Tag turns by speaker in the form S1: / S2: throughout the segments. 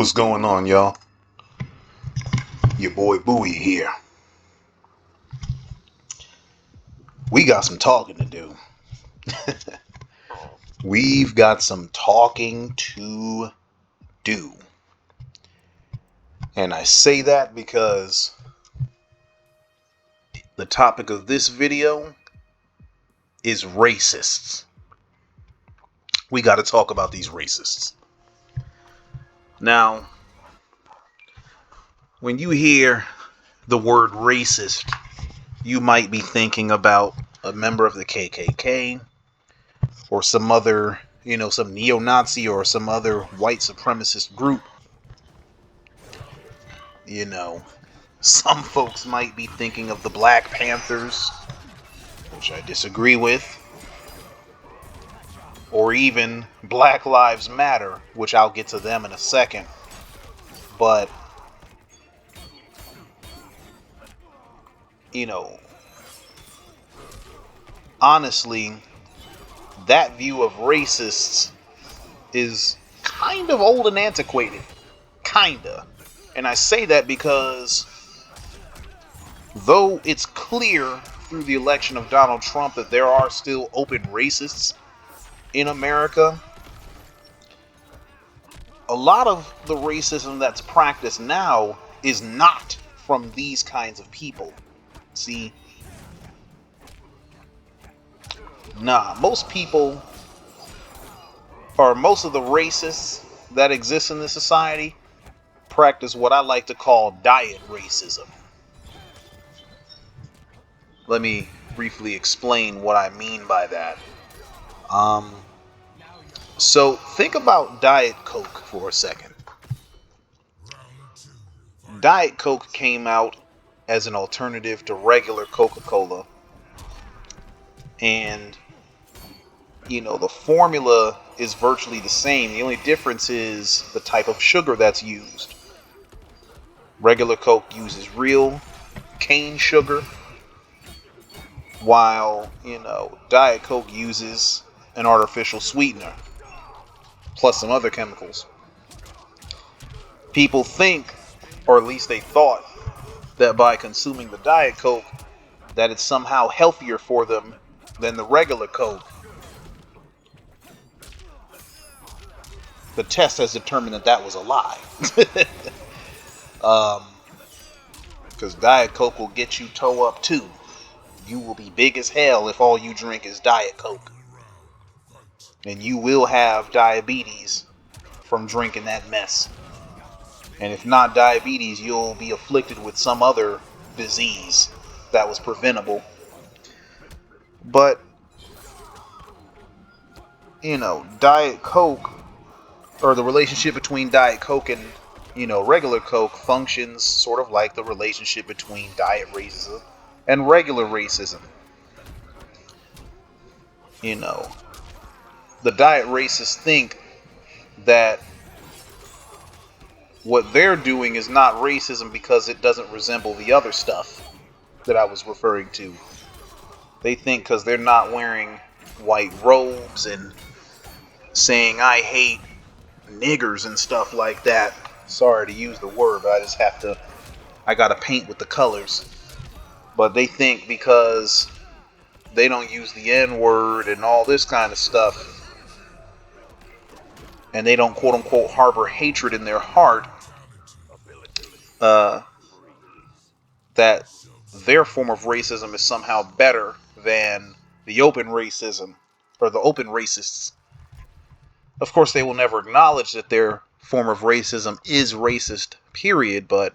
S1: What's going on, y'all? Your boy Bowie here. We got some talking to do. We've got some talking to do. And I say that because the topic of this video is racists. We got to talk about these racists. Now, when you hear the word racist, you might be thinking about a member of the KKK or some other, some neo-Nazi or some other white supremacist group. Some folks might be thinking of the Black Panthers, which I disagree with, or even Black Lives Matter, which I'll get to them in a second. But, honestly, that view of racists is kind of old and antiquated. Kinda. And I say that because though it's clear through the election of Donald Trump that there are still open racists in America, a lot of the racism that's practiced now is not from these kinds of people. See, most people, or most of the racists that exist in this society, practice what I like to call diet racism. Let me briefly explain what I mean by that. So think about Diet Coke for a second. Diet Coke came out as an alternative to regular Coca-Cola. And, the formula is virtually the same. The only difference is the type of sugar that's used. Regular Coke uses real cane sugar, while, Diet Coke uses an artificial sweetener, plus some other chemicals. People think, or at least they thought, that by consuming the Diet Coke, that it's somehow healthier for them than the regular Coke. The test has determined that that was a lie. Because Diet Coke will get you toe up too. You will be big as hell if all you drink is Diet Coke. And you will have diabetes from drinking that mess. And if not diabetes, you'll be afflicted with some other disease that was preventable. But, Diet Coke, or the relationship between Diet Coke and, regular Coke functions sort of like the relationship between diet racism and regular racism. The diet racists think that what they're doing is not racism because it doesn't resemble the other stuff that I was referring to. They think because they're not wearing white robes and saying I hate niggers and stuff like that. Sorry to use the word, but I gotta paint with the colors. But they think because they don't use the N-word and all this kind of stuff, and they don't quote unquote harbor hatred in their heart, that their form of racism is somehow better than the open racism, or the open racists. Of course, they will never acknowledge that their form of racism is racist, period, but,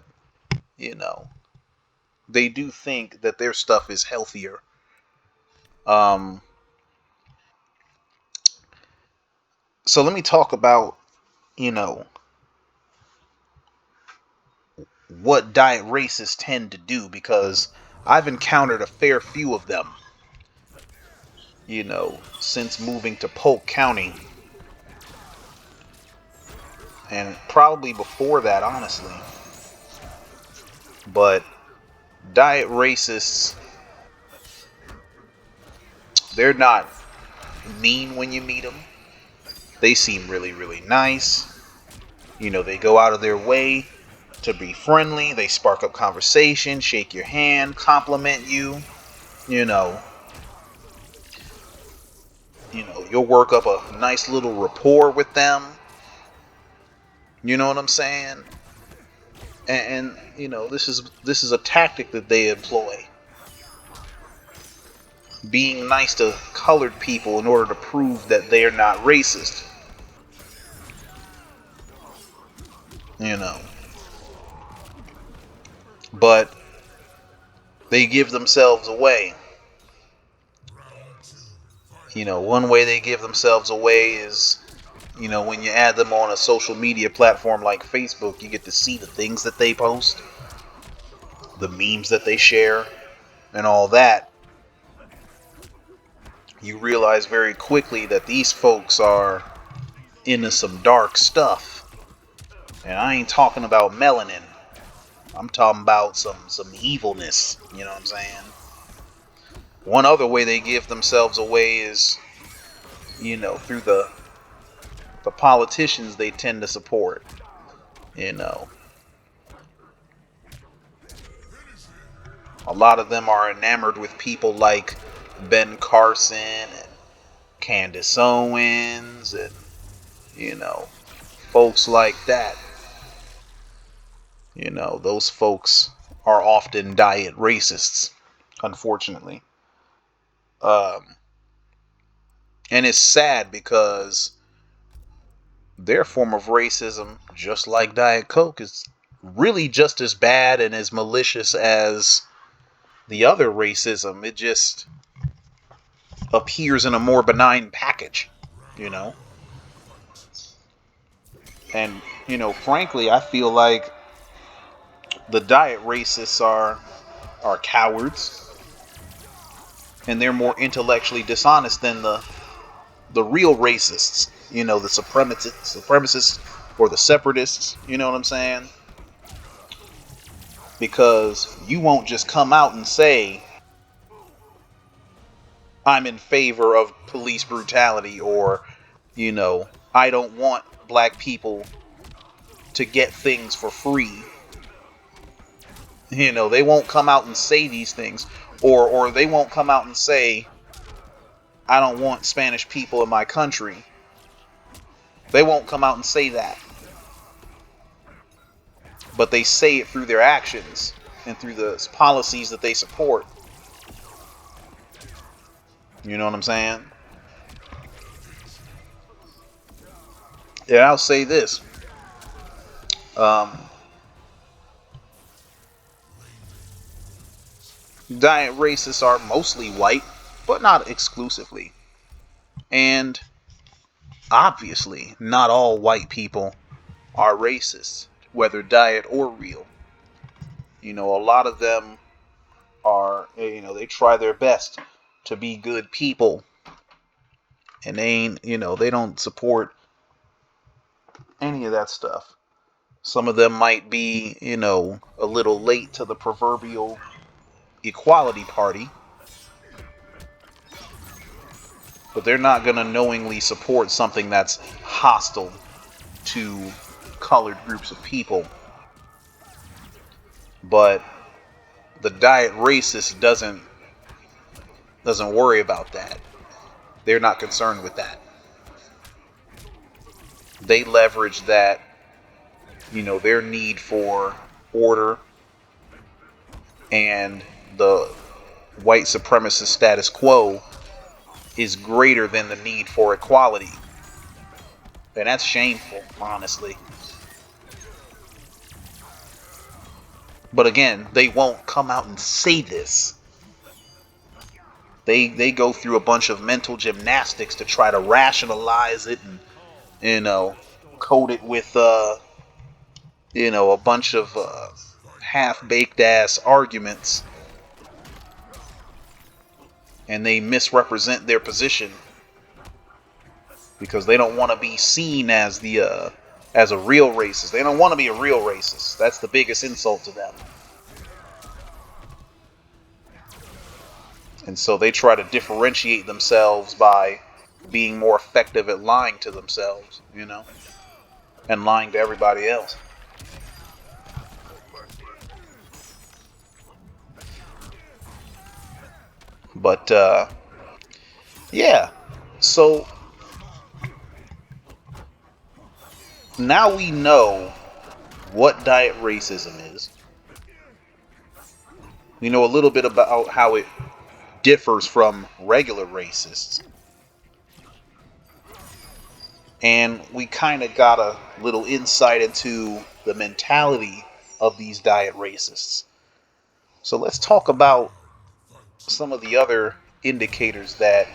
S1: they do think that their stuff is healthier. So let me talk about, what diet racists tend to do, because I've encountered a fair few of them, since moving to Polk County. And probably before that, honestly. But diet racists, they're not mean when you meet them. They seem really, really nice. They go out of their way to be friendly. They spark up conversation, shake your hand, compliment you. You know, you'll work up a nice little rapport with them. You know what I'm saying? And this is a tactic that they employ. Being nice to colored people in order to prove that they're not racist. You know. But they give themselves away. One way they give themselves away is, when you add them on a social media platform like Facebook, you get to see the things that they post, the memes that they share, and all that. You realize very quickly that these folks are into some dark stuff. And I ain't talking about melanin. I'm talking about some evilness. You know what I'm saying? One other way they give themselves away is, through the politicians they tend to support. A lot of them are enamored with people like Ben Carson and Candace Owens and, folks like that. Those folks are often diet racists, unfortunately. And it's sad because their form of racism, just like Diet Coke, is really just as bad and as malicious as the other racism. It just appears in a more benign package, you know? And, frankly, I feel like the diet racists are cowards, and they're more intellectually dishonest than the real racists, the supremacists or the separatists, you know what I'm saying? Because you won't just come out and say, I'm in favor of police brutality, or, I don't want black people to get things for free. They won't come out and say these things, or they won't come out and say, I don't want Spanish people in my country. They won't come out and say that. But they say it through their actions and through the policies that they support. You know what I'm saying? Yeah, I'll say this. Diet racists are mostly white, but not exclusively. And obviously, not all white people are racist, whether diet or real. A lot of them are, they try their best to be good people. And they ain't, they don't support any of that stuff. Some of them might be, a little late to the proverbial equality party, but they're not going to knowingly support something that's hostile to colored groups of people. But the diet racist doesn't worry about that. They're not concerned with that. They leverage that, their need for order and the white supremacist status quo is greater than the need for equality. And that's shameful, honestly. But again, they won't come out and say this. They go through a bunch of mental gymnastics to try to rationalize it and, coat it with, a bunch of half-baked ass arguments. And they misrepresent their position because they don't want to be seen as as a real racist. They don't want to be a real racist. That's the biggest insult to them. And so they try to differentiate themselves by being more effective at lying to themselves, and lying to everybody else. But yeah, so now we know what diet racism is. We know a little bit about how it differs from regular racists. And we kind of got a little insight into the mentality of these diet racists. So let's talk about some of the other indicators that,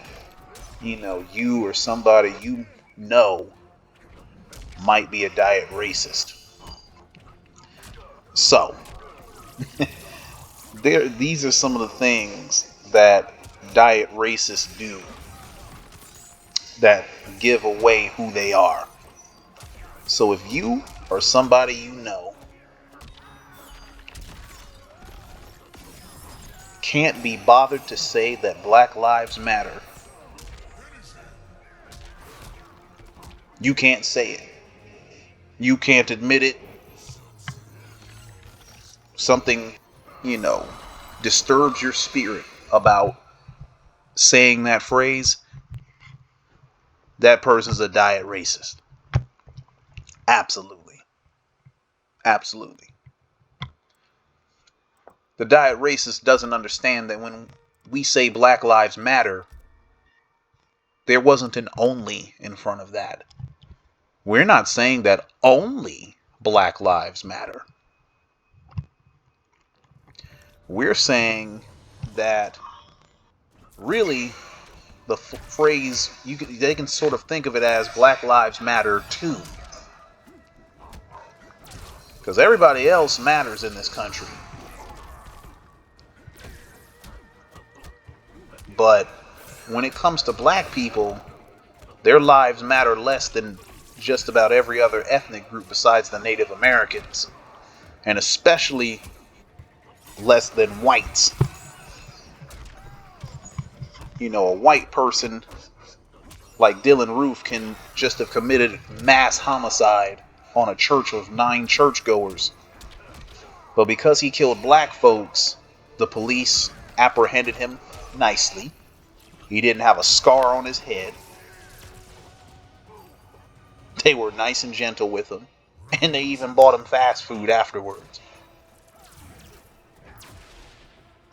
S1: you or somebody know might be a diet racist. So, these are some of the things that diet racists do that give away who they are. So if you or somebody you know can't be bothered to say that Black Lives Matter, you can't say it. You can't admit it. Something, disturbs your spirit about saying that phrase, that person's a diet racist. Absolutely. Absolutely. The diet racist doesn't understand that when we say Black Lives Matter, there wasn't an only in front of that. We're not saying that only Black Lives Matter. We're saying that really the phrase, they can sort of think of it as Black Lives Matter too. Because everybody else matters in this country. But when it comes to black people, their lives matter less than just about every other ethnic group besides the Native Americans. And especially less than whites. A white person like Dylan Roof can just have committed mass homicide on a church of 9 churchgoers. But because he killed black folks, the police apprehended him nicely. He didn't have a scar on his head. They were nice and gentle with him. And they even bought him fast food afterwards.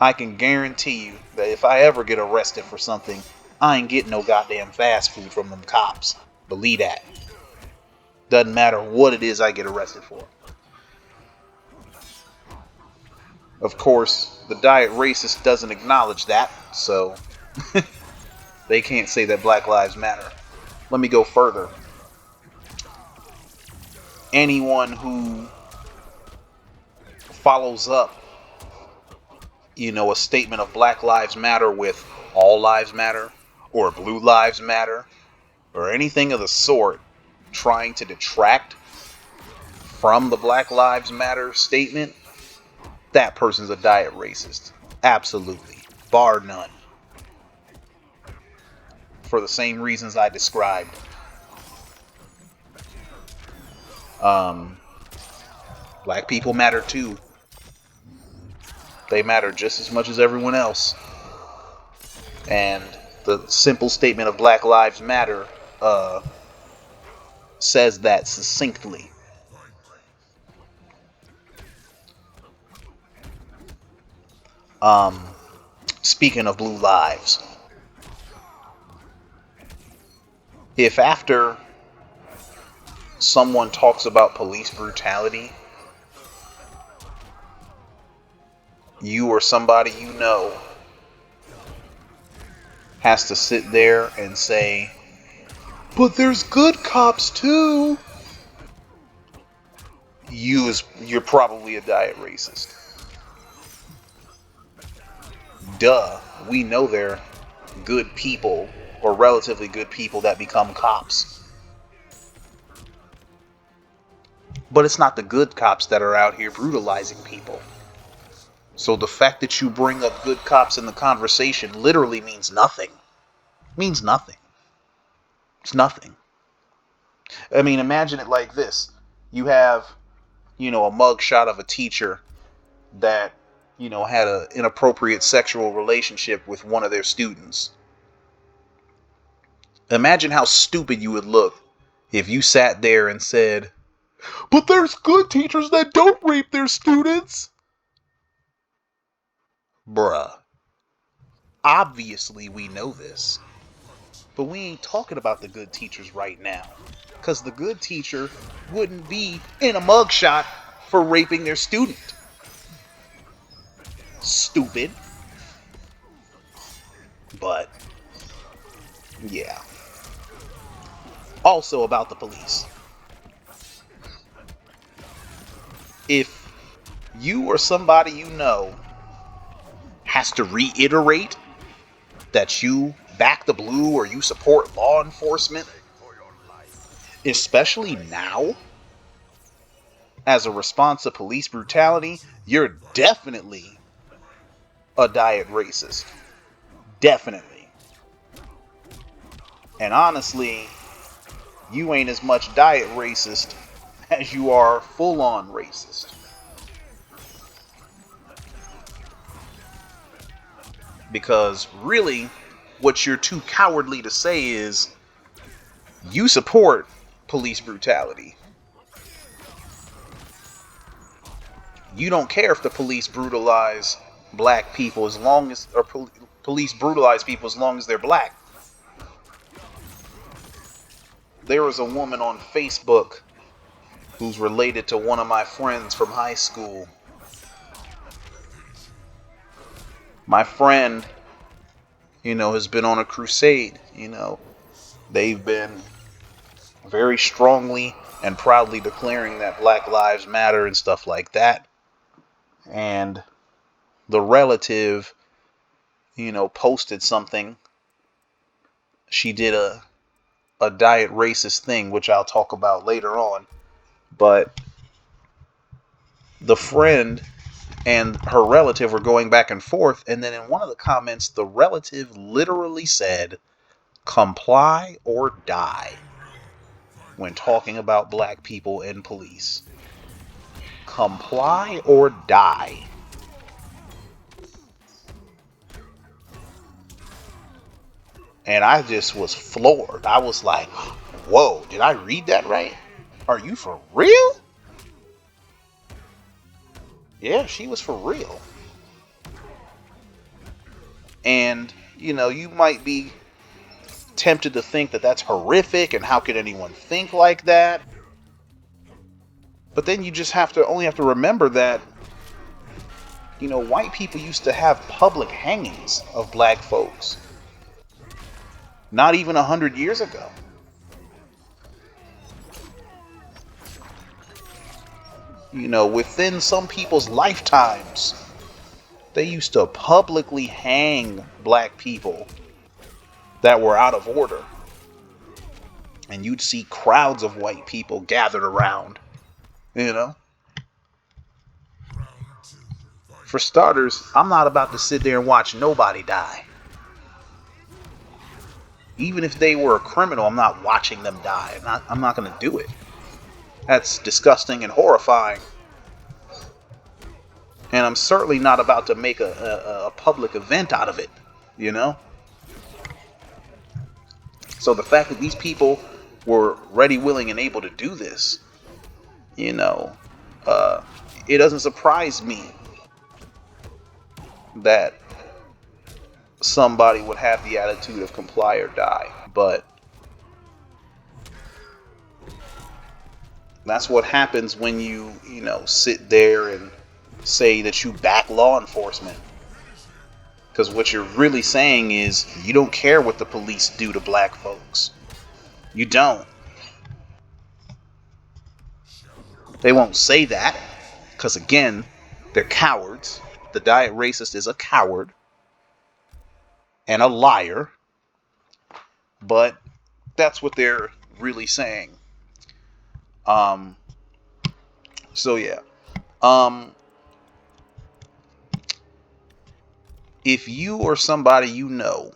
S1: I can guarantee you that if I ever get arrested for something, I ain't getting no goddamn fast food from them cops. Believe that. Doesn't matter what it is I get arrested for. Of course, the diet racist doesn't acknowledge that, so they can't say that Black Lives Matter. Let me go further. Anyone who follows up, a statement of Black Lives Matter with All Lives Matter or Blue Lives Matter or anything of the sort, trying to detract from the Black Lives Matter statement, that person's a diet racist. Absolutely. Bar none. For the same reasons I described. Black people matter too. They matter just as much as everyone else. And the simple statement of Black Lives Matter says that succinctly. Speaking of blue lives, if after someone talks about police brutality, you or somebody you know has to sit there and say, but there's good cops too, you're probably a diet racist. Duh, we know they're good people or relatively good people that become cops. But it's not the good cops that are out here brutalizing people. So the fact that you bring up good cops in the conversation literally means nothing. Means nothing. It's nothing. I mean, imagine it like this. You have, a mugshot of a teacher that, had an inappropriate sexual relationship with one of their students. Imagine how stupid you would look if you sat there and said, "But there's good teachers that don't rape their students." Bruh. Obviously, we know this. But we ain't talking about the good teachers right now. Because the good teacher wouldn't be in a mugshot for raping their student. Stupid. But, yeah. Also about the police. If you or somebody you know has to reiterate that you back the blue or you support law enforcement, especially now, as a response to police brutality, you're definitely a diet racist. Definitely. And honestly, you ain't as much diet racist as you are full on racist. Because really, what you're too cowardly to say is you support police brutality. You don't care if the police brutalize black people as long as, or police brutalize people as long as they're black. There was a woman on Facebook who's related to one of my friends from high school. My friend, has been on a crusade. They've been very strongly and proudly declaring that Black Lives Matter and stuff like that. And the relative, posted something. She did a diet racist thing, which I'll talk about later on. But the friend and her relative were going back and forth. And then in one of the comments, the relative literally said, "Comply or die," when talking about black people and police. Comply or die. And I just was floored. I was like, whoa, did I read that right? Are you for real? Yeah, she was for real. And, you might be tempted to think that that's horrific and how could anyone think like that? But then you just only have to remember that, white people used to have public hangings of black folks. Not even 100 years ago. Within some people's lifetimes, they used to publicly hang black people that were out of order. And you'd see crowds of white people gathered around, For starters, I'm not about to sit there and watch nobody die. Even if they were a criminal, I'm not watching them die. I'm not going to do it. That's disgusting and horrifying. And I'm certainly not about to make a public event out of it, So the fact that these people were ready, willing, and able to do this, it doesn't surprise me that somebody would have the attitude of comply or die. But that's what happens when you, sit there and say that you back law enforcement. Because what you're really saying is you don't care what the police do to black folks. You don't. They won't say that. Because again, they're cowards. The diet racist is a coward. And a liar. But that's what they're really saying. So yeah. If you or somebody you know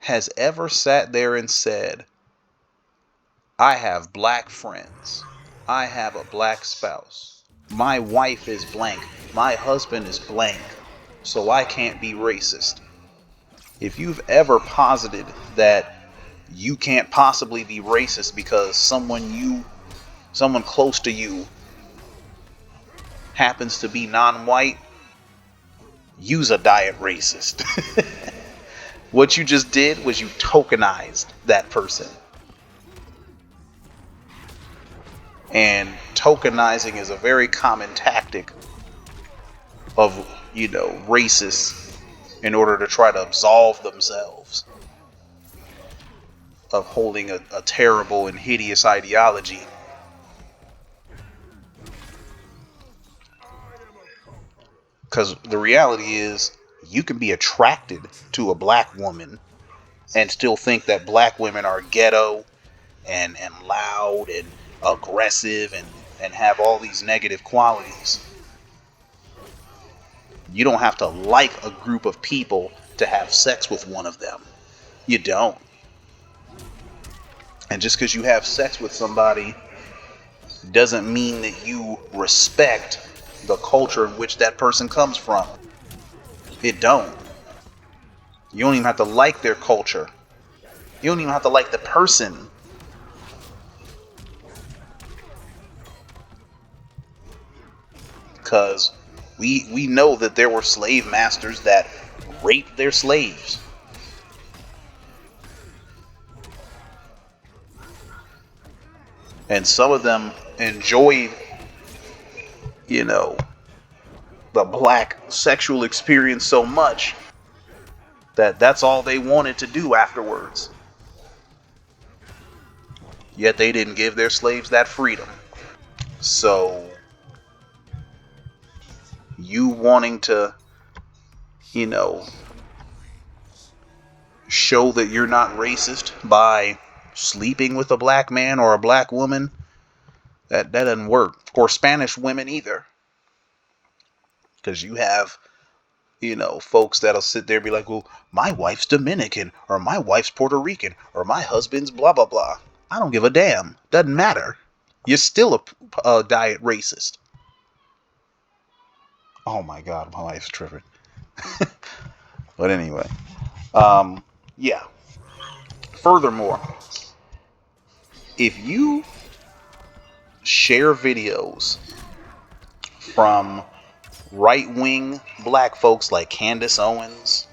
S1: has ever sat there and said, I have black friends, I have a black spouse, my wife is blank, my husband is blank, so I can't be racist? If you've ever posited that you can't possibly be racist because someone close to you happens to be non-white, use a diet racist. What you just did was you tokenized that person. And tokenizing is a very common tactic of, racists in order to try to absolve themselves of holding a terrible and hideous ideology. Because the reality is, you can be attracted to a black woman and still think that black women are ghetto and loud and aggressive and have all these negative qualities. You don't have to like a group of people to have sex with one of them. You don't. And just because you have sex with somebody doesn't mean that you respect the culture in which that person comes from. It don't. You don't even have to like their culture. You don't even have to like the person. Because we know that there were slave masters that raped their slaves. And some of them enjoyed, the black sexual experience so much that that's all they wanted to do afterwards. Yet they didn't give their slaves that freedom. So you wanting to, show that you're not racist by sleeping with a black man or a black woman, that doesn't work. Or Spanish women either. Because you have, folks that'll sit there and be like, well, my wife's Dominican, or my wife's Puerto Rican, or my husband's blah, blah, blah. I don't give a damn. Doesn't matter. You're still a diet racist. Oh my God, my wife's tripping. But anyway, yeah. Furthermore, if you share videos from right-wing black folks like Candace Owens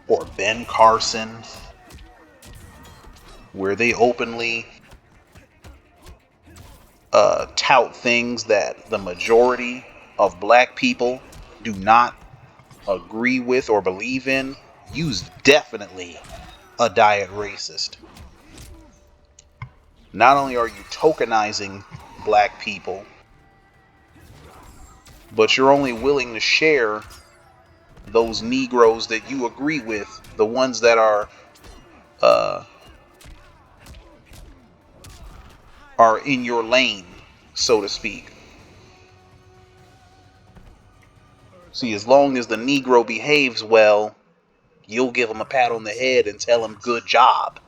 S1: or Ben Carson, where they openly tout things that the majority of black people do not agree with or believe in, you's definitely a diet racist. Not only are you tokenizing black people, but you're only willing to share those Negroes that you agree with, the ones that are in your lane, so to speak. See, as long as the Negro behaves well, you'll give them a pat on the head and tell them good job.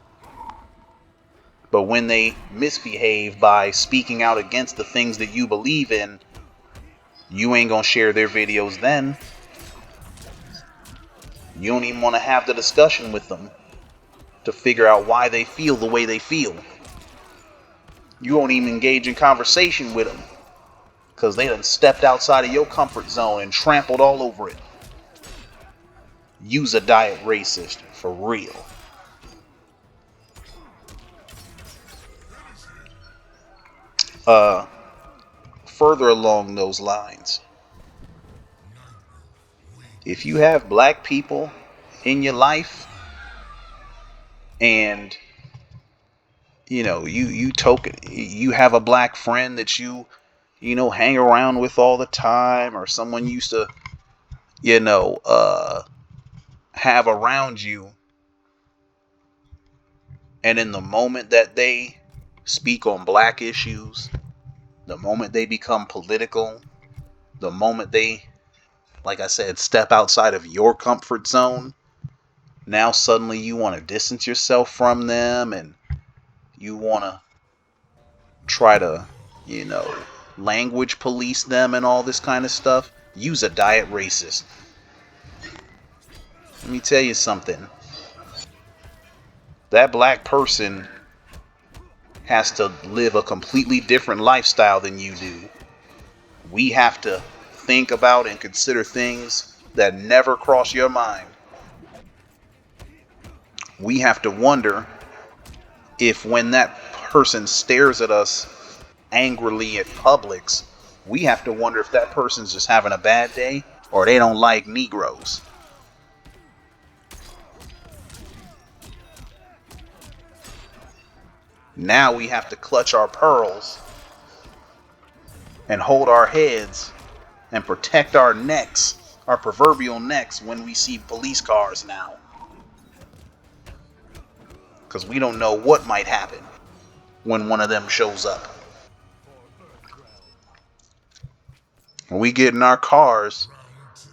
S1: But when they misbehave by speaking out against the things that you believe in, you ain't gonna share their videos then. You don't even want to have the discussion with them to figure out why they feel the way they feel. You won't even engage in conversation with them because they done stepped outside of your comfort zone and trampled all over it. Use a diet racist for real. Further along those lines, if you have black people in your life and you have a black friend that you hang around with all the time, or someone used to have around you, and in the moment that they speak on black issues, the moment they become political, the moment they, like I said, step outside of your comfort zone, Now suddenly you want to distance yourself from them and you want to try to, you know, language police them and all this kind of stuff. Use a diet racist. Let me tell you something. That black person has to live a completely different lifestyle than you do. We have to think about and consider things that never cross your mind. We have to wonder if when that person stares at us angrily at Publix, we have to wonder if that person's just having a bad day or they don't like Negroes. Now we have to clutch our pearls and hold our heads and protect our necks, our proverbial necks, when we see police cars now. Because we don't know what might happen when one of them shows up. When we get in our cars,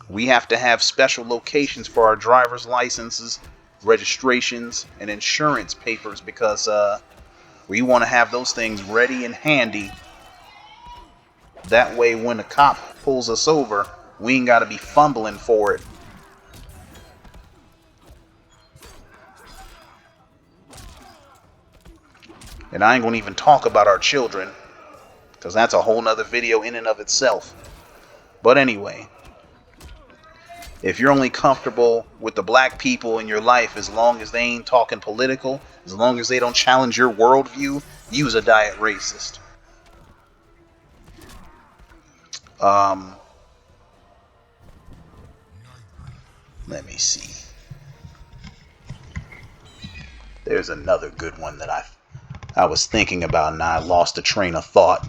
S1: we have to have special locations for our driver's licenses, registrations, and insurance papers because we want to have those things ready and handy. That way when the cop pulls us over, we ain't got to be fumbling for it. And I ain't gonna even talk about our children, because that's a whole nother video in and of itself. But anyway, if you're only comfortable with the black people in your life as long as they ain't talking political, as long as they don't challenge your worldview, use a diet racist. Let me see. There's another good one that I was thinking about and I lost a train of thought.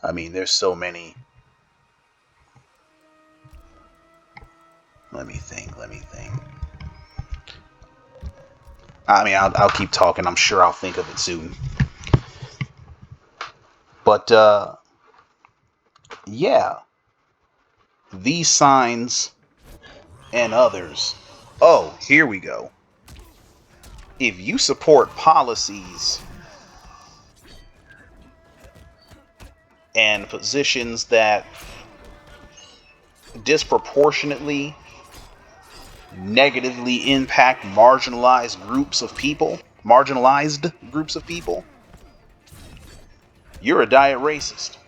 S1: I mean, there's so many. Let me think. I mean, I'll keep talking. I'm sure I'll think of it soon. But, yeah. These signs and others. Oh, here we go. If you support policies and positions that disproportionately negatively impact marginalized groups of people, you're a diet racist.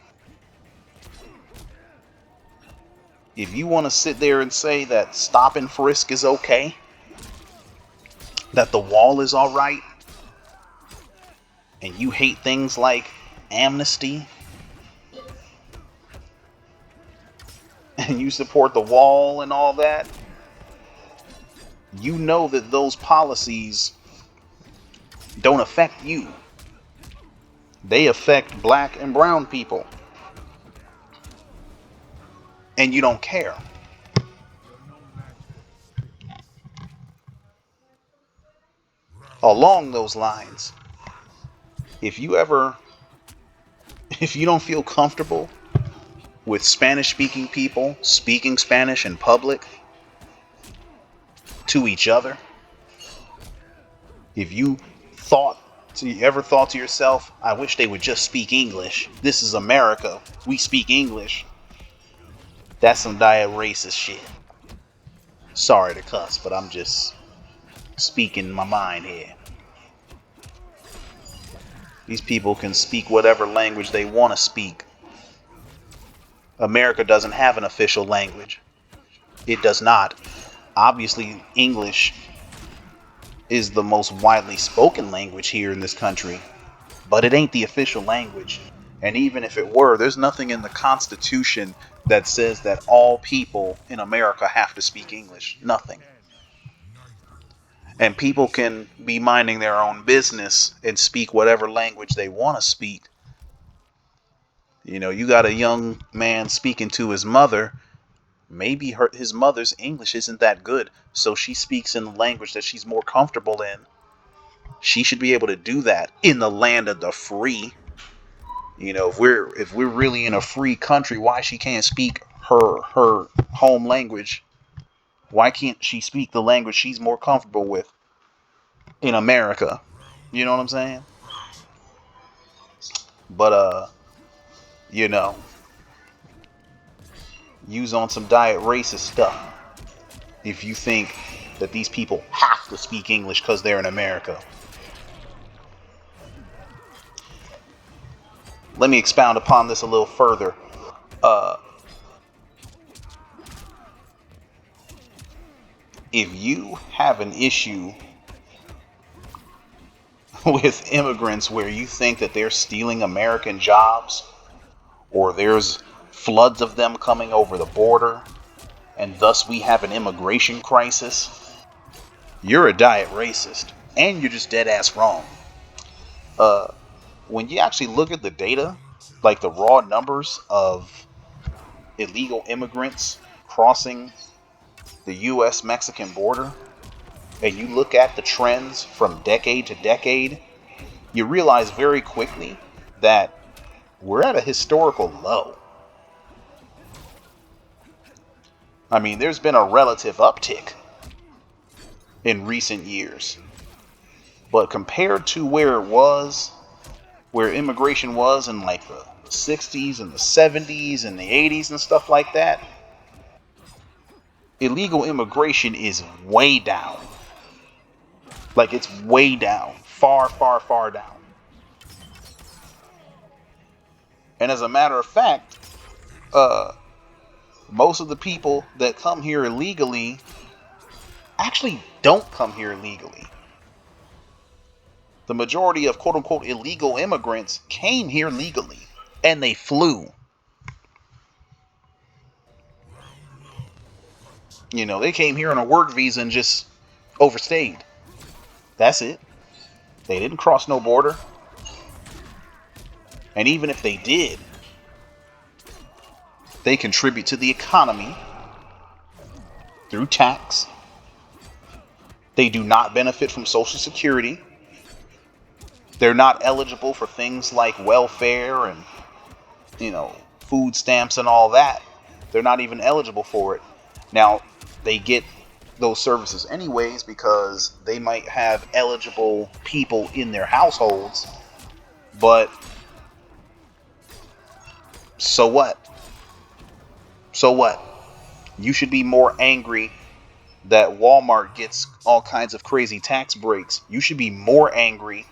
S1: If you want to sit there and say that stop and frisk is okay, that the wall is all right, and you hate things like amnesty, and you support the wall and all that, you know that those policies don't affect you. They affect black and brown people. And you don't care. Along those lines, if you don't feel comfortable with Spanish-speaking people speaking Spanish in public to each other, if you ever thought to yourself, I wish they would just speak English. This is America. We speak English. That's some diet racist shit. Sorry to cuss, but I'm just speaking my mind here. These people can speak whatever language they want to speak. America doesn't have an official language. It does not. Obviously, English is the most widely spoken language here in this country, but it ain't the official language. And even if it were, there's nothing in the Constitution that says that all people in America have to speak English. Nothing. And people can be minding their own business and speak whatever language they want to speak. You know, you got a young man speaking to his mother. Maybe his mother's English isn't that good, so she speaks in the language that she's more comfortable in. She should be able to do that in the land of the free. You know, if we're really in a free country, why she can't speak her home language Why can't she speak the language she's more comfortable with in America? You know what I'm saying? But you know, use on some diet racist stuff if you think that these people have to speak English because they're in America. Let me expound upon this a little further. Uh, if you have an issue with immigrants where you think that they're stealing American jobs, or there's floods of them coming over the border, and thus we have an immigration crisis, you're a diet racist, and you're just dead ass wrong. Uh, when you actually look at the data, like the raw numbers of illegal immigrants crossing the US Mexican border, and you look at the trends from decade to decade, you realize very quickly that we're at a historical low. I mean, there's been a relative uptick in recent years, but compared to where immigration was in like the 60s and the 70s and the 80s and stuff like that, illegal immigration is way down. Like, it's way down. Far, far, far down. And as a matter of fact, most of the people that come here illegally actually don't come here illegally. The majority of quote-unquote illegal immigrants came here legally, and they flew. You know, they came here on a work visa and just overstayed. That's it. They didn't cross no border. And even if they did, they contribute to the economy through tax. They do not benefit from Social Security. They're not eligible for things like welfare and, you know, food stamps and all that. They're not even eligible for it. Now, they get those services anyways because they might have eligible people in their households. But so what? So what? You should be more angry that Walmart gets all kinds of crazy tax breaks. You should be more angry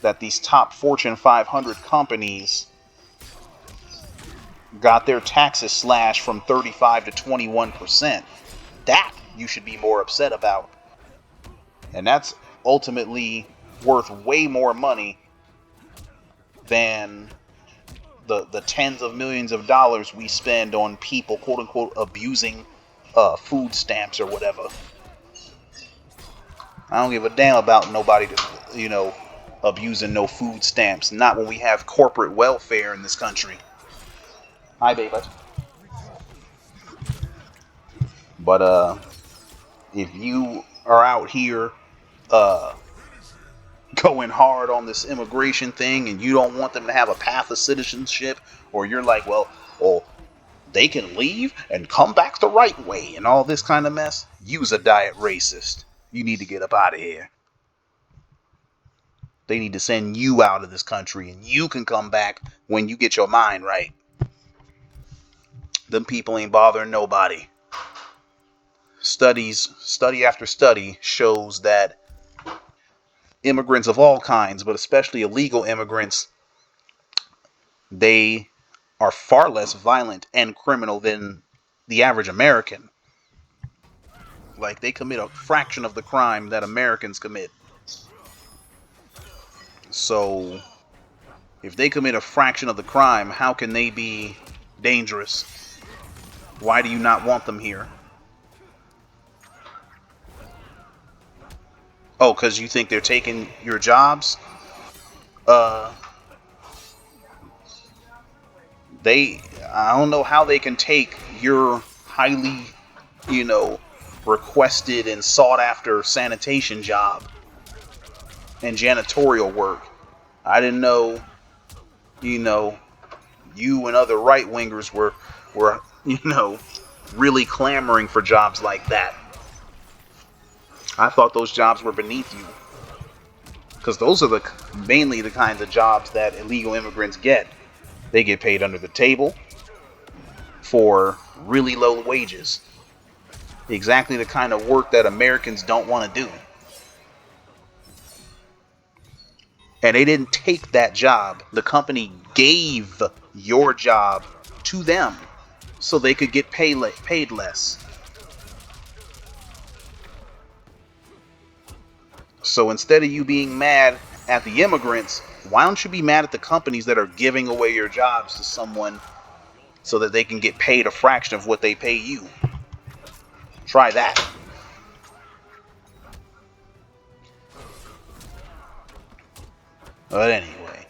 S1: that these top Fortune 500 companies got their taxes slashed from 35 to 21%. That you should be more upset about. And that's ultimately worth way more money than the tens of millions of dollars we spend on people, quote unquote, abusing food stamps or whatever. I don't give a damn about nobody, abusing no food stamps. Not when we have corporate welfare in this country. Hi, baby. But if you are out here going hard on this immigration thing and you don't want them to have a path of citizenship, or you're like, well, they can leave and come back the right way and all this kind of mess, you's a diet racist. You need to get up out of here. They need to send you out of this country and you can come back when you get your mind right. Them people ain't bothering nobody. Study after study shows that immigrants of all kinds, but especially illegal immigrants, they are far less violent and criminal than the average American. Like, they commit a fraction of the crime that Americans commit. So, if they commit a fraction of the crime, how can they be dangerous? Why do you not want them here? Oh, because you think they're taking your jobs? I don't know how they can take your highly, requested and sought after sanitation job and janitorial work. I didn't know, you and other right wingers were really clamoring for jobs like that. I thought those jobs were beneath you, because those are mainly the kinds of jobs that illegal immigrants get. They get paid under the table for really low wages. Exactly the kind of work that Americans don't want to do. And they didn't take that job. The company gave your job to them so they could get paid less. So instead of you being mad at the immigrants, why don't you be mad at the companies that are giving away your jobs to someone so that they can get paid a fraction of what they pay you? Try that. But anyway,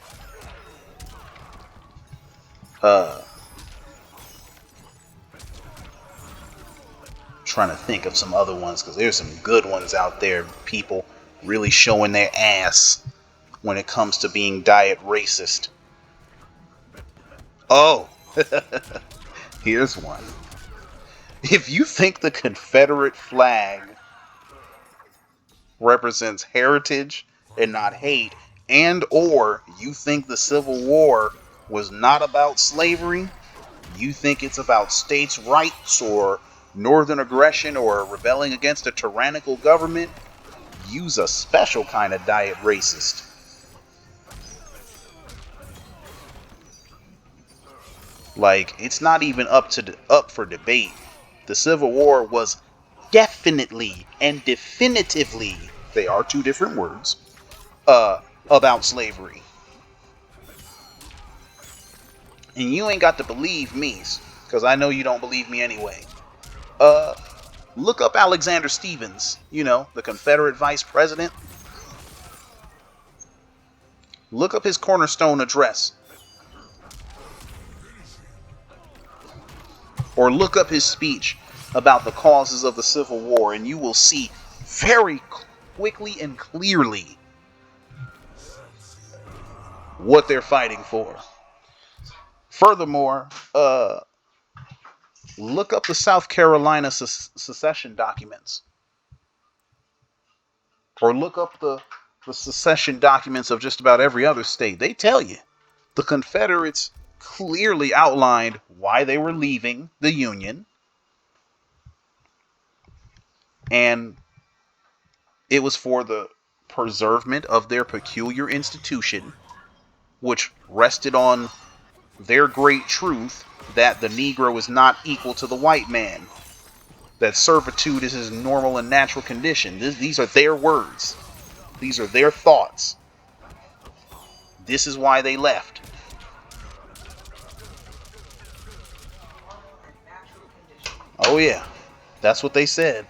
S1: trying to think of some other ones, because there's some good ones out there. People really showing their ass when it comes to being diet racist. Oh, here's one. If you think the Confederate flag represents heritage and not hate, and or you think the Civil War was not about slavery, you think it's about states' rights or northern aggression or rebelling against a tyrannical government, use a special kind of diet racist. Like, it's not even up for debate. The Civil War was definitely and definitively, they are two different words, about slavery. And you ain't got to believe me, because I know you don't believe me anyway. Uh, Look up Alexander Stephens, the Confederate vice president. Look up his cornerstone address. Or look up his speech about the causes of the Civil War, and you will see very quickly and clearly what they're fighting for. Furthermore, look up the South Carolina secession documents. Or look up the secession documents of just about every other state. They tell you. The Confederates clearly outlined why they were leaving the Union. And it was for the preservement of their peculiar institution, which rested on their great truth that the Negro is not equal to the white man, that servitude is his normal and natural condition. These are their words. These are their thoughts. This is why they left. Oh yeah, that's what they said.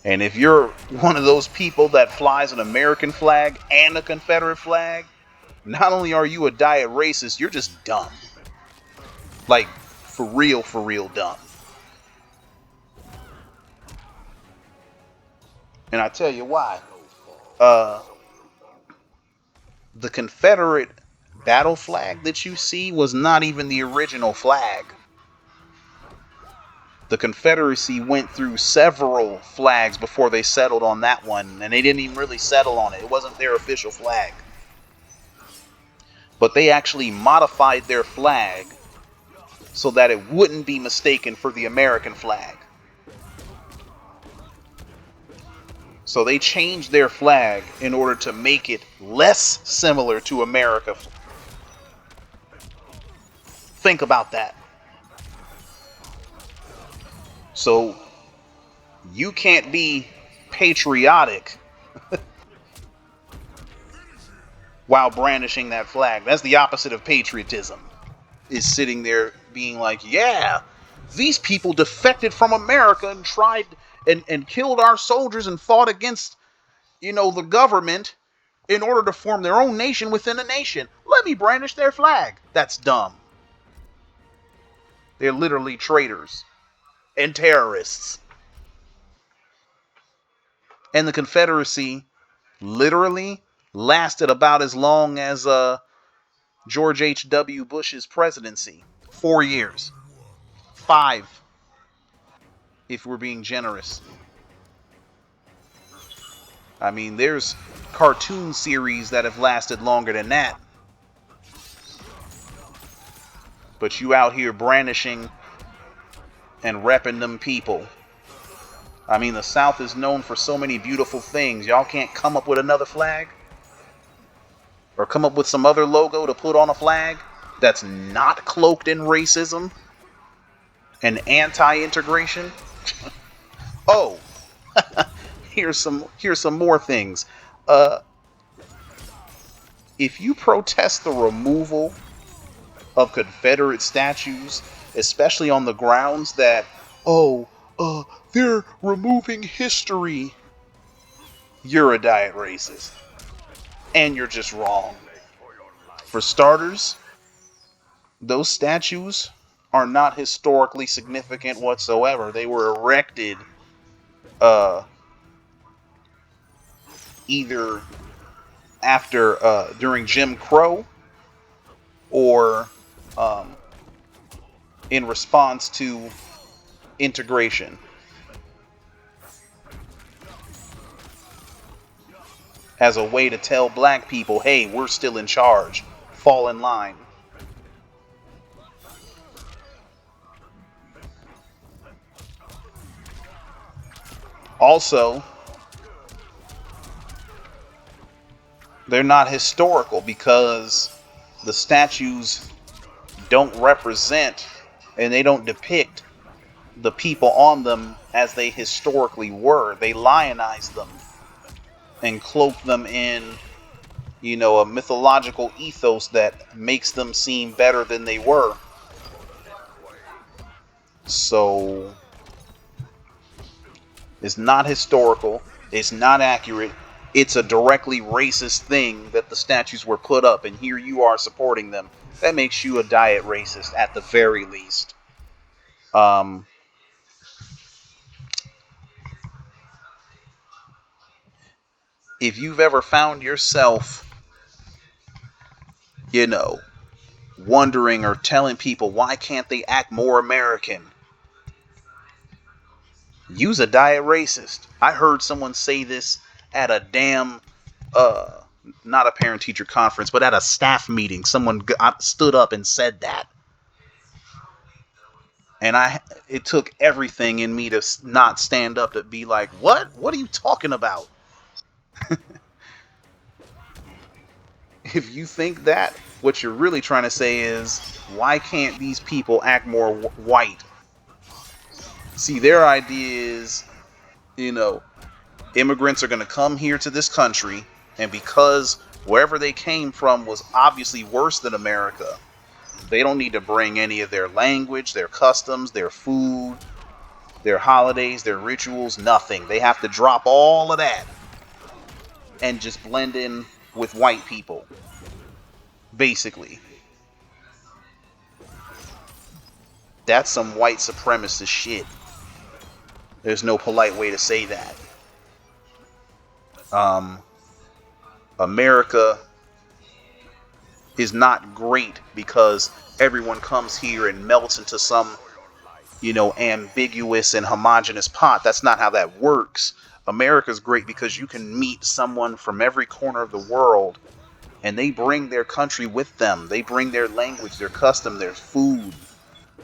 S1: And if you're one of those people that flies an American flag and a Confederate flag, not only are you a diet racist, you're just dumb. Like, for real dumb. And I tell you why. The Confederate battle flag that you see was not even the original flag. The Confederacy went through several flags before they settled on that one, and they didn't even really settle on it. It wasn't their official flag. But they actually modified their flag so that it wouldn't be mistaken for the American flag. So they changed their flag in order to make it less similar to America. Think about that. So you can't be patriotic while brandishing that flag. That's the opposite of patriotism. Is sitting there being like, yeah, these people defected from America and tried and killed our soldiers and fought against, the government in order to form their own nation within a nation. Let me brandish their flag. That's dumb. They're literally traitors and terrorists. And the Confederacy literally lasted about as long as George H.W. Bush's presidency. 4 years. 5, if we're being generous. I mean, there's cartoon series that have lasted longer than that. But you out here brandishing and repping them people. I mean, the South is known for so many beautiful things. Y'all can't come up with another flag? Or come up with some other logo to put on a flag that's not cloaked in racism and anti-integration? Oh, here's some more things. If you protest the removal of Confederate statues, especially on the grounds that, they're removing history, you're a diet racist. And you're just wrong. For starters, those statues are not historically significant whatsoever. They were erected either after during Jim Crow or in response to integration. As a way to tell black people, hey, we're still in charge. Fall in line. Also, they're not historical because the statues don't represent and they don't depict the people on them as they historically were. They lionize them and cloak them in, a mythological ethos that makes them seem better than they were. So, it's not historical. It's not accurate. It's a directly racist thing that the statues were put up, and here you are supporting them. That makes you a diet racist at the very least. If you've ever found yourself, wondering or telling people why can't they act more American, use a diet racist. I heard someone say this at a damn not a parent-teacher conference, but at a staff meeting. Someone stood up and said that. And it took everything in me to not stand up, to be like, what? What are you talking about? If you think that, what you're really trying to say is, why can't these people act more white? See, their idea is, immigrants are going to come here to this country, and because wherever they came from was obviously worse than America, they don't need to bring any of their language, their customs, their food, their holidays, their rituals, nothing. They have to drop all of that and just blend in with white people, basically. That's some white supremacist shit. There's no polite way to say that. America is not great because everyone comes here and melts into some, ambiguous and homogenous pot. That's not how that works. America's great because you can meet someone from every corner of the world and they bring their country with them. They bring their language, their custom, their food,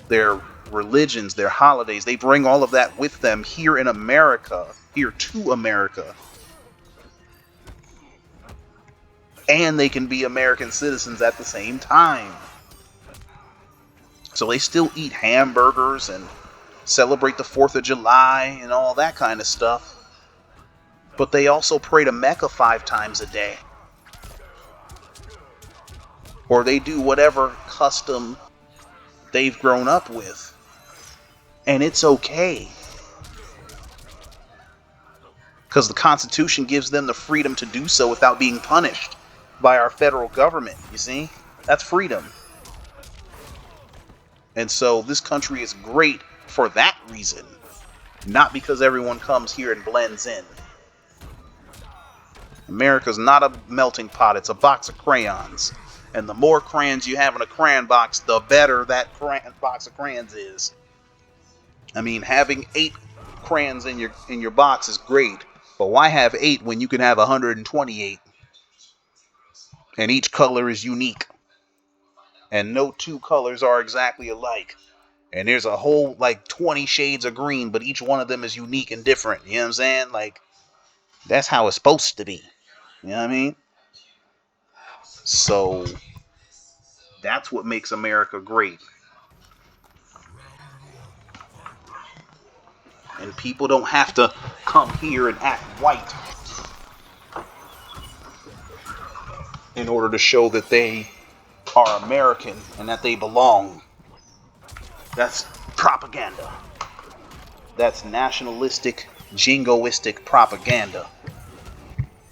S1: their religions, their holidays. They bring all of that with them here in America, here to America. And they can be American citizens at the same time. So they still eat hamburgers and celebrate the 4th of July and all that kind of stuff. But they also pray to Mecca 5 times a day. Or they do whatever custom they've grown up with. And it's okay. Because the Constitution gives them the freedom to do so without being punished by our federal government, you see? That's freedom. And so this country is great for that reason, not because everyone comes here and blends in. America's not a melting pot, it's a box of crayons. And the more crayons you have in a crayon box, the better that box of crayons is. I mean, having 8 crayons in your box is great, but why have 8 when you can have 128? And each color is unique. And no 2 colors are exactly alike. And there's a whole like 20 shades of green, but each one of them is unique and different. You know what I'm saying? Like, that's how it's supposed to be. You know what I mean? So that's what makes America great. And people don't have to come here and act white in order to show that they are American and that they belong. That's propaganda. That's nationalistic, jingoistic propaganda.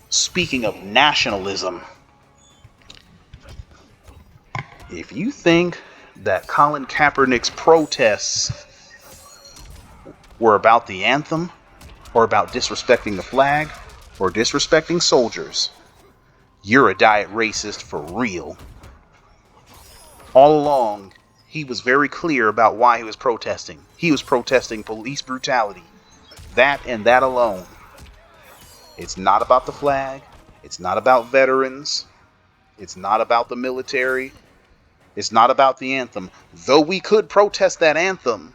S1: Speaking of nationalism, if you think that Colin Kaepernick's protests were about the anthem, or about disrespecting the flag, or disrespecting soldiers, you're a diet racist for real. All along, he was very clear about why he was protesting. He was protesting police brutality. That and that alone. It's not about the flag. It's not about veterans. It's not about the military. It's not about the anthem. Though we could protest that anthem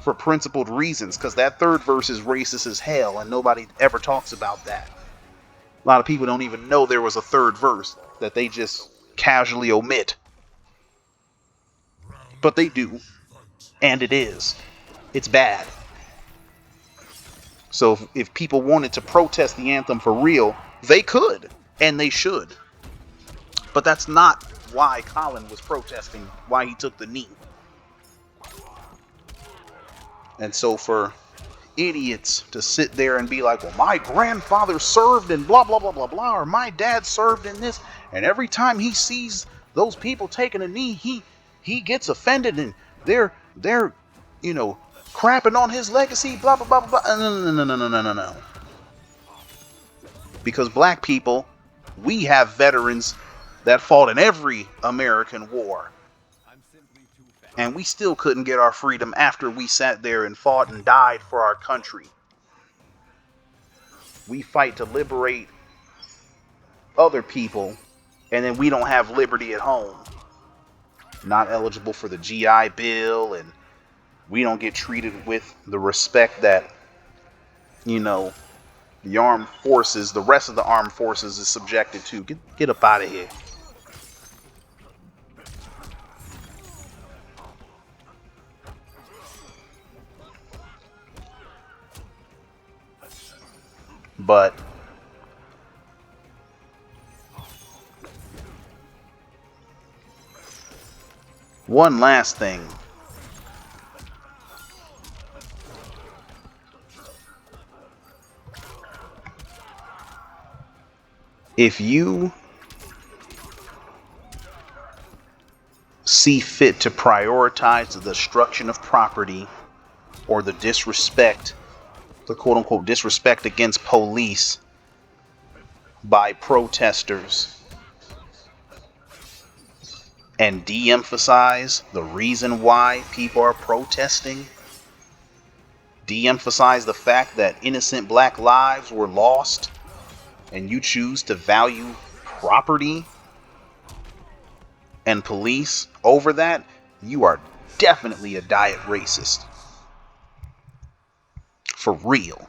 S1: for principled reasons, because that third verse is racist as hell and nobody ever talks about that. A lot of people don't even know there was a third verse that they just casually omit. But they do. And it is. It's bad. So if people wanted to protest the anthem for real, they could. And they should. But that's not why Colin was protesting, why he took the knee. And so for idiots to sit there and be like, well, my grandfather served in blah, blah, blah, blah, blah, or my dad served in this, and every time he sees those people taking a knee, he gets offended, and they're crapping on his legacy, blah, blah, blah, blah, blah. No. Because black people, we have veterans that fought in every American war. And we still couldn't get our freedom after we sat there and fought and died for our country. We fight to liberate other people, and then we don't have liberty at home. Not eligible for the GI Bill, and we don't get treated with the respect that, the armed forces, the rest of the armed forces is subjected to. Get up out of here. But one last thing. If you see fit to prioritize the destruction of property or the disrespect, the quote-unquote disrespect against police by protesters, and de-emphasize the reason why people are protesting, de-emphasize the fact that innocent black lives were lost, and you choose to value property and police over that, you are definitely a diet racist. For real.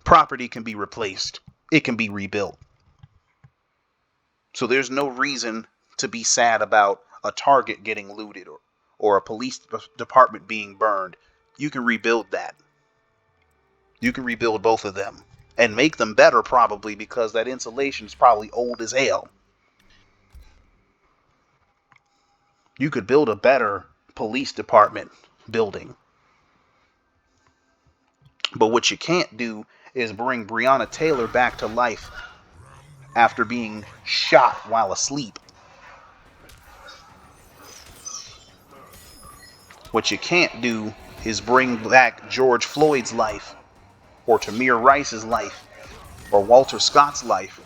S1: Property can be replaced. It can be rebuilt. So there's no reason to be sad about a Target getting looted or a police department being burned. You can rebuild that. You can rebuild both of them and make them better, probably, because that insulation is probably old as hell. You could build a better police department building. But what you can't do is bring Breonna Taylor back to life after being shot while asleep. What you can't do is bring back George Floyd's life, or Tamir Rice's life, or Walter Scott's life,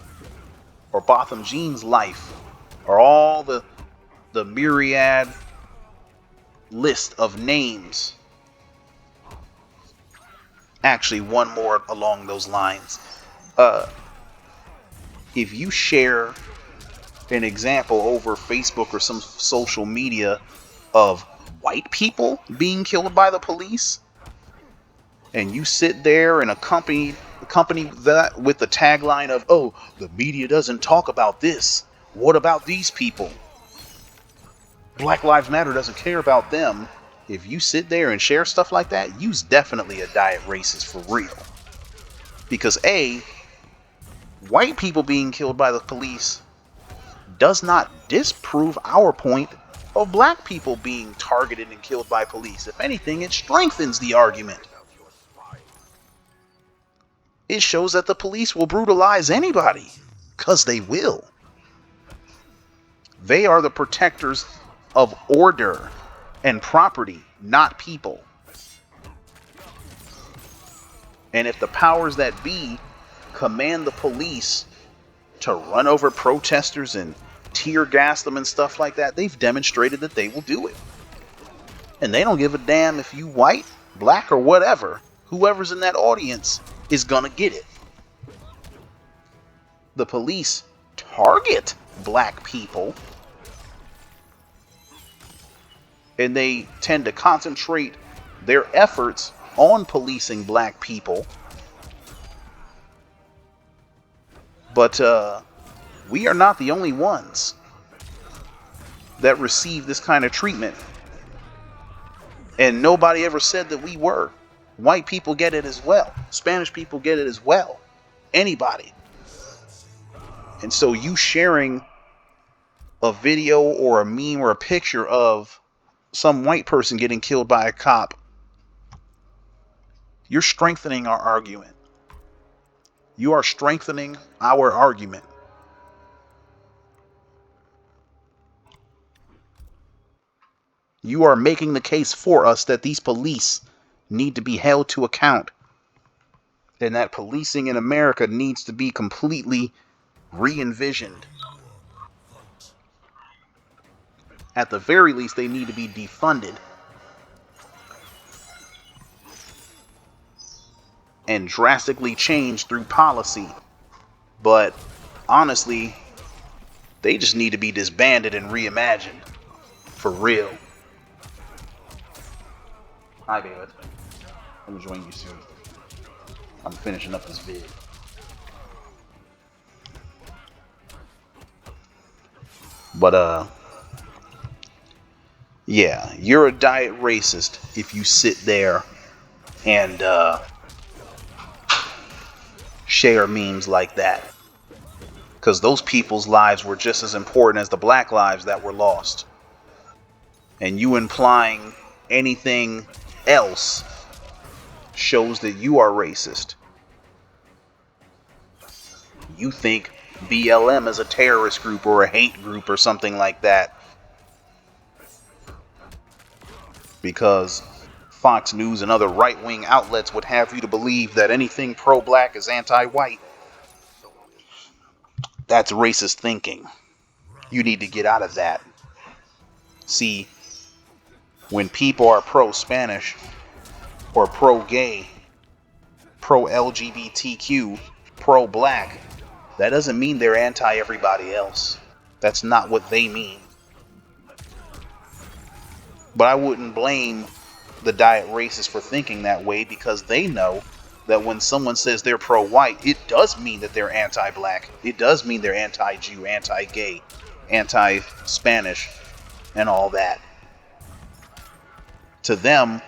S1: or Botham Jean's life, or all the myriad list of names. Actually, one more along those lines. If you share an example over Facebook or some social media of white people being killed by the police, and you sit there and accompany that with the tagline of, oh, the media doesn't talk about this. What about these people? Black Lives Matter doesn't care about them. If you sit there and share stuff like that, you's definitely a diet racist for real. Because A, white people being killed by the police does not disprove our point of black people being targeted and killed by police. If anything, it strengthens the argument. It shows that the police will brutalize anybody, because they will. They are the protectors of order and property, not people. And if the powers that be command the police to run over protesters and tear gas them and stuff like that, they've demonstrated that they will do it. And they don't give a damn if you white, black, or whatever. Whoever's in that audience is gonna get it. The police target black people, and they tend to concentrate their efforts on policing black people. But we are not the only ones that receive this kind of treatment. And nobody ever said that we were. White people get it as well. Spanish people get it as well. Anybody. And so you sharing a video or a meme or a picture of some white person getting killed by a cop, you're strengthening our argument. You are strengthening our argument. You are making the case for us that these police need to be held to account, and that policing in America needs to be completely re-envisioned. At the very least, they need to be defunded and drastically changed through policy. But honestly, they just need to be disbanded and reimagined. For real. Hi, David. I'm enjoying you soon. I'm finishing up this vid. But yeah, you're a diet racist if you sit there and share memes like that. Because those people's lives were just as important as the black lives that were lost. And you implying anything else shows that you are racist. You think BLM is a terrorist group or a hate group or something like that. Because Fox News and other right-wing outlets would have you to believe that anything pro-black is anti-white. That's racist thinking. You need to get out of that. See, when people are pro-Spanish or pro-gay, pro-LGBTQ, pro-black, that doesn't mean they're anti-everybody else. That's not what they mean. But I wouldn't blame the diet racists for thinking that way, because they know that when someone says they're pro-white, it does mean that they're anti-black. It does mean they're anti-Jew, anti-gay, anti-Spanish, and all that. To them,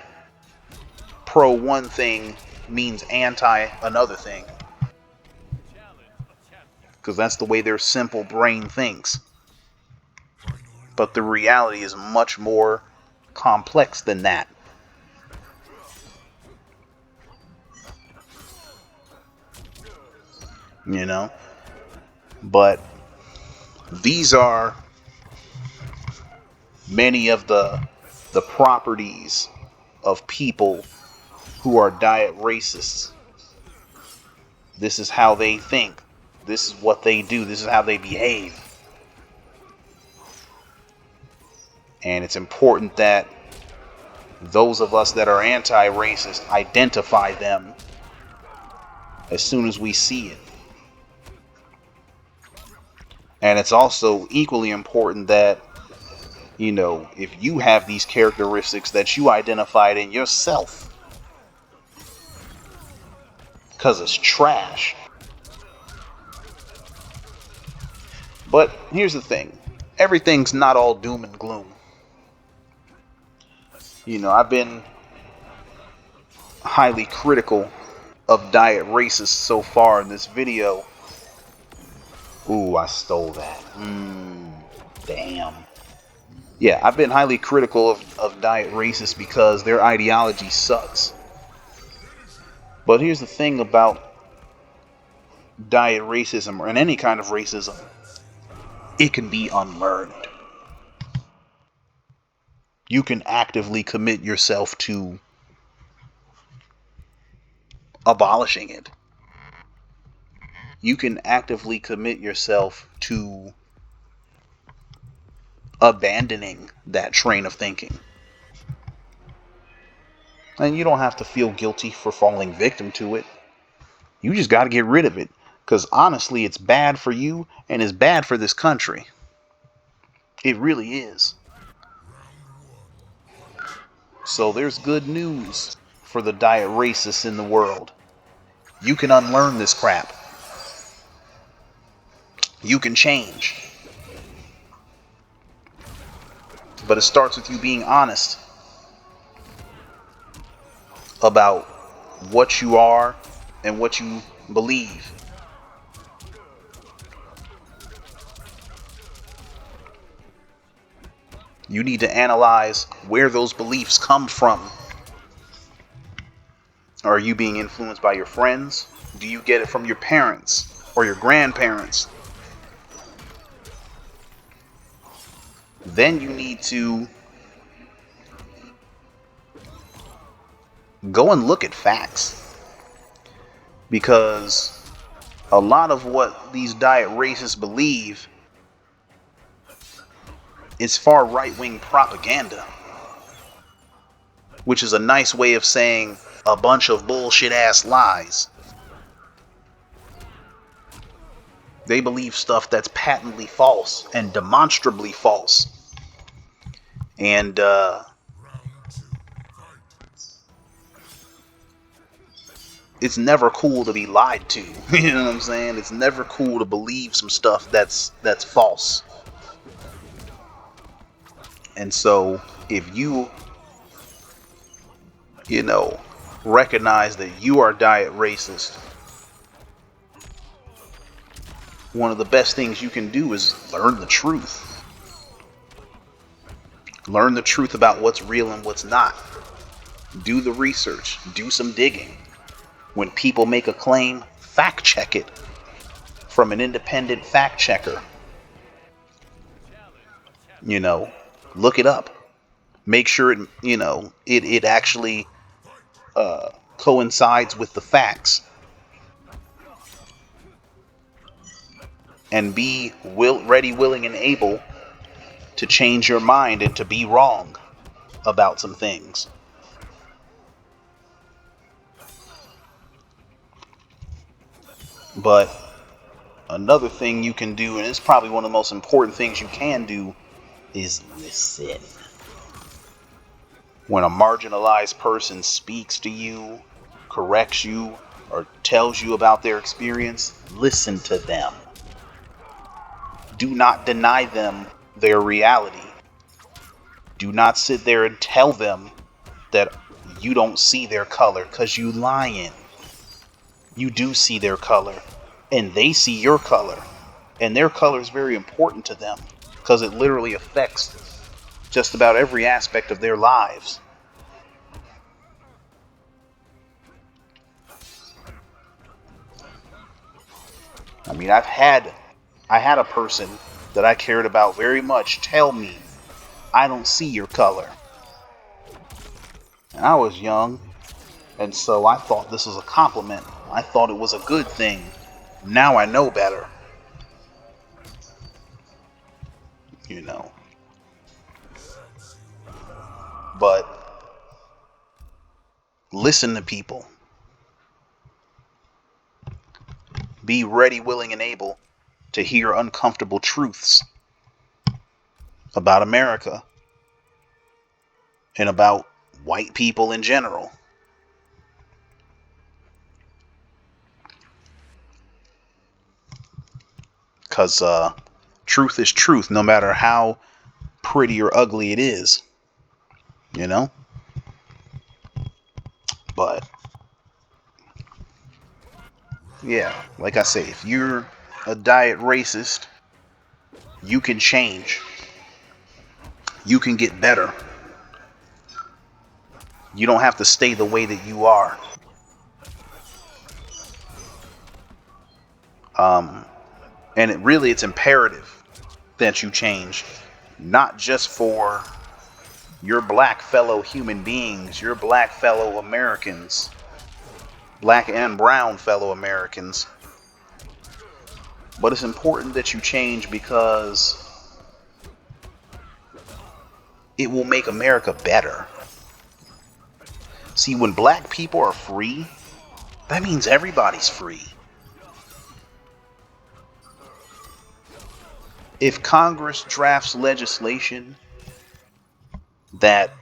S1: pro one thing means anti another thing. Because that's the way their simple brain thinks. But the reality is much more complex than that. You know? But these are many of the properties of people who are diet racists. This is how they think. This is what they do. This is how they behave. And it's important that those of us that are anti-racist identify them as soon as we see it. And it's also equally important that, you know, if you have these characteristics, that you identified in yourself. Because it's trash. But here's the thing. Everything's not all doom and gloom. You know, I've been highly critical of diet racists so far in this video. Ooh, I stole that. Damn. Yeah, I've been highly critical of diet racists because their ideology sucks. But here's the thing about diet racism, or any kind of racism. It can be unlearned. You can actively commit yourself to abolishing it. You can actively commit yourself to abandoning that train of thinking. And you don't have to feel guilty for falling victim to it. You just got to get rid of it. Because honestly, it's bad for you and it's bad for this country. It really is. So there's good news for the diet racists in the world. You can unlearn this crap. You can change. But it starts with you being honest about what you are and what you believe. You need to analyze where those beliefs come from. Are you being influenced by your friends? Do you get it from your parents or your grandparents? Then you need to go and look at facts. Because a lot of what these diet racists believe is far right-wing propaganda, which is a nice way of saying a bunch of bullshit-ass lies. They believe stuff that's patently false and demonstrably false. And it's never cool to be lied to. You know what I'm saying? It's never cool to believe some stuff that's false. And so if you recognize that you are diet racist, one of the best things you can do is learn the truth. Learn the truth about what's real and what's not. Do the research. Do some digging. When people make a claim, fact check it from an independent fact checker. Look it up. Make sure it actually coincides with the facts. And be ready, willing, and able to change your mind and to be wrong about some things. But another thing you can do, and it's probably one of the most important things you can do, is listen. When a marginalized person speaks to you, corrects you, or tells you about their experience, listen to them. Do not deny them their reality. Do not sit there and tell them that you don't see their color, because you lying. You do see their color, and they see your color, and their color is very important to them because it literally affects just about every aspect of their lives. I mean, I had a person that I cared about very much tell me, I don't see your color. And I was young, and so I thought this was a compliment. I thought it was a good thing Now I know better. You know. But listen to people. Be ready, willing, and able to hear uncomfortable truths about America and about white people in general. Because truth is truth, no matter how pretty or ugly it is. You know? But, yeah, like I say, if you're a diet racist, you can change. You can get better. You don't have to stay the way that you are. And it's imperative that you change, not just for your black fellow human beings, your black fellow Americans, black and brown fellow Americans, but it's important that you change because it will make America better. See, when black people are free, that means everybody's free. If Congress drafts legislation that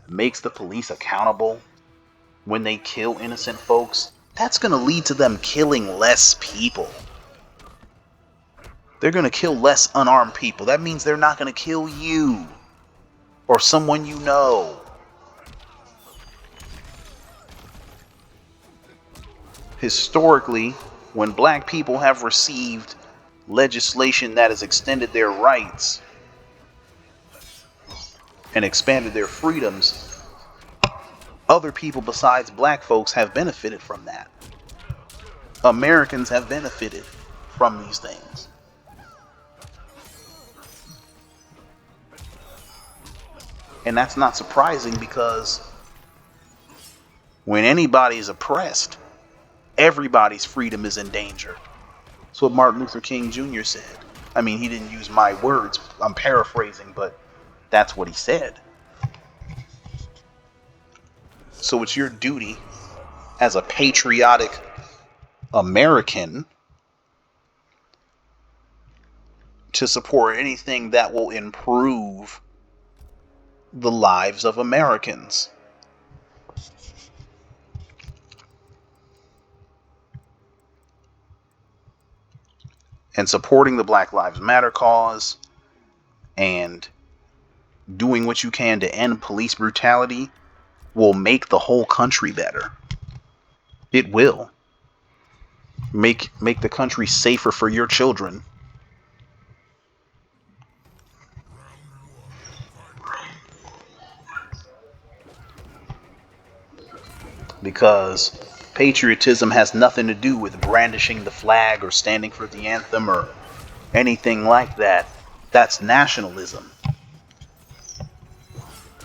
S1: makes the police accountable when they kill innocent folks, that's going to lead to them killing less people. They're going to kill less unarmed people. That means they're not going to kill you or someone you know. Historically, when black people have received legislation that has extended their rights and expanded their freedoms, other people besides black folks have benefited from that. Americans have benefited from these things. And that's not surprising, because when anybody is oppressed, everybody's freedom is in danger. That's what Martin Luther King Jr. said. I mean, he didn't use my words. I'm paraphrasing, but that's what he said. So it's your duty as a patriotic American to support anything that will improve the lives of Americans. And supporting the Black Lives Matter cause and doing what you can to end police brutality will make the whole country better. It will. Make the country safer for your children. Because patriotism has nothing to do with brandishing the flag or standing for the anthem or anything like that. That's nationalism.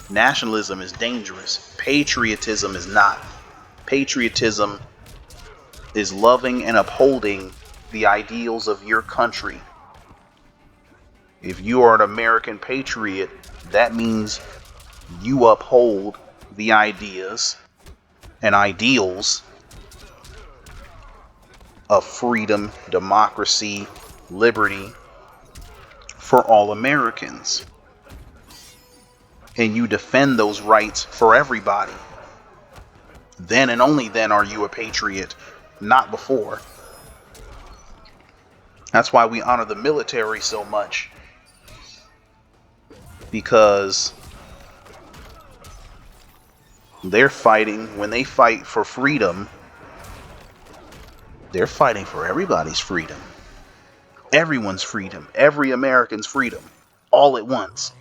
S1: Nationalism is dangerous. Patriotism is not. Patriotism is loving and upholding the ideals of your country. If you are an American patriot, that means you uphold the ideas and ideals of freedom, democracy, liberty for all Americans. And you defend those rights for everybody. Then and only then are you a patriot, not before. That's why we honor the military so much. Because they're fighting, when they fight for freedom, they're fighting for everybody's freedom. Everyone's freedom. Every American's freedom. All at once.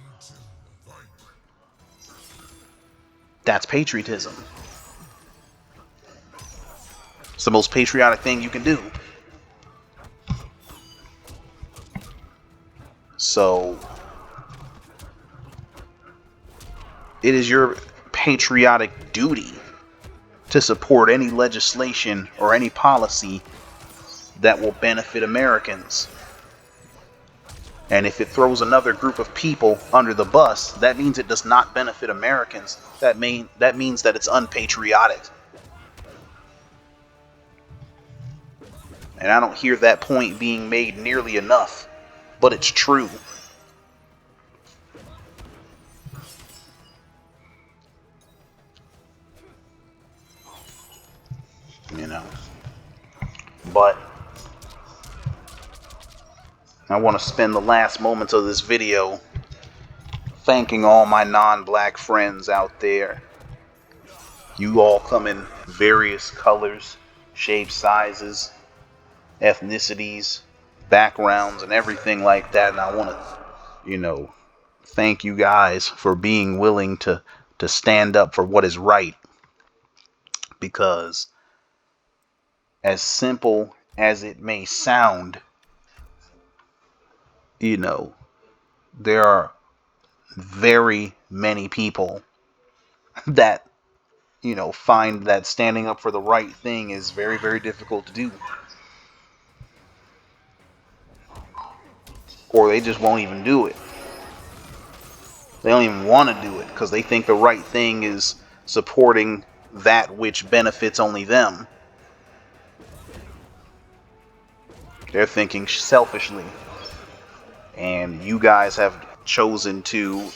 S1: That's patriotism. It's the most patriotic thing you can do. So, it is your patriotic duty to support any legislation or any policy that will benefit Americans. And if it throws another group of people under the bus, that means it does not benefit Americans. That means that it's unpatriotic. And I don't hear that point being made nearly enough, but it's true. You know. But I want to spend the last moments of this video thanking all my non-black friends out there. You all come in various colors, shapes, sizes, ethnicities, backgrounds, and everything like that. And I want to, thank you guys for being willing to stand up for what is right. Because as simple as it may sound, there are very many people that, find that standing up for the right thing is very, very difficult to do. Or they just won't even do it. They don't even want to do it because they think the right thing is supporting that which benefits only them. They're thinking selfishly. And you guys have chosen to,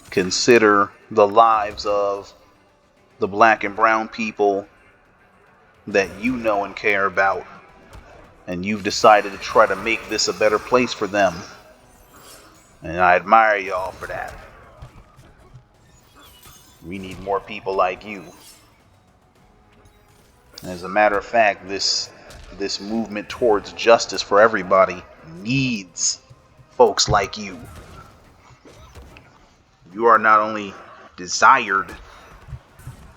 S1: consider the lives of the black and brown people that you know and care about. And you've decided to try to make this a better place for them. And I admire y'all for that. We need more people like you. And as a matter of fact, this movement towards justice for everybody needs folks like you. You are not only desired,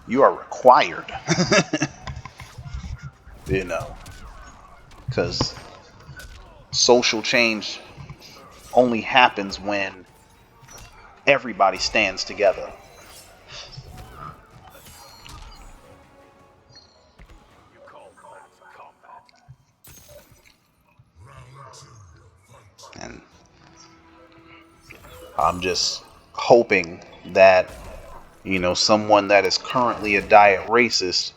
S1: you are required. Because social change only happens when everybody stands together. And I'm just hoping that, someone that is currently a diet racist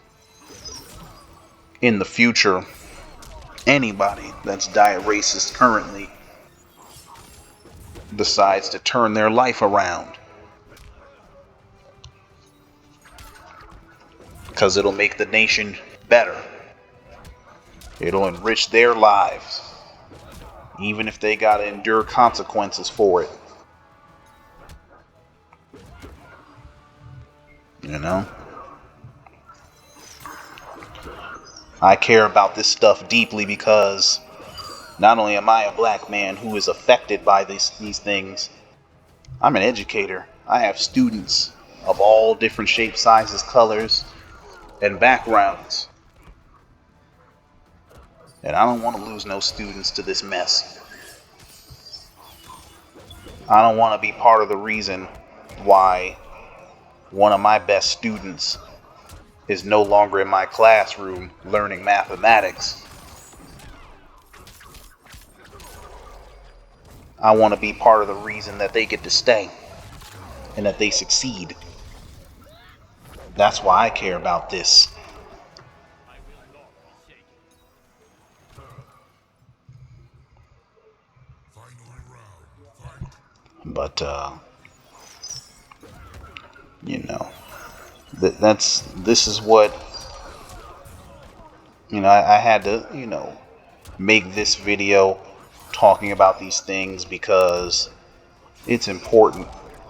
S1: in the future, anybody that's diet racist currently, decides to turn their life around. Because it'll make the nation better. It'll enrich their lives. Even if they gotta endure consequences for it. I care about this stuff deeply because not only am I a black man who is affected by these things, I'm an educator. I have students of all different shapes, sizes, colors, and backgrounds. And I don't want to lose no students to this mess. I don't want to be part of the reason why one of my best students is no longer in my classroom learning mathematics. I want to be part of the reason that they get to stay and that they succeed. That's why I care about this. But, this is what, I had to, make this video talking about these things because it's important,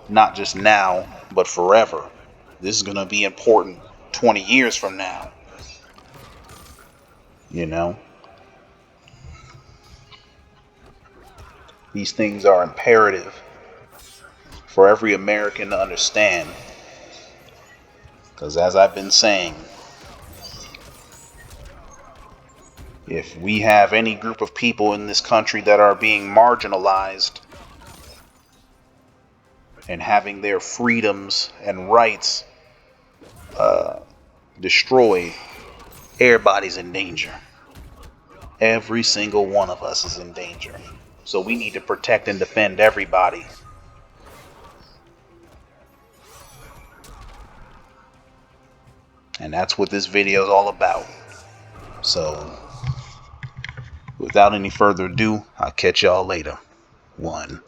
S1: not just now, but forever. This is going to be important 20 years from now. These things are imperative for every American to understand. Because as I've been saying, if we have any group of people in this country that are being marginalized and having their freedoms and rights destroyed, Everybody's in danger. Every single one of us is in danger. So we need to protect and defend everybody. And that's what this video is all about. So, without any further ado, I'll catch y'all later. 1.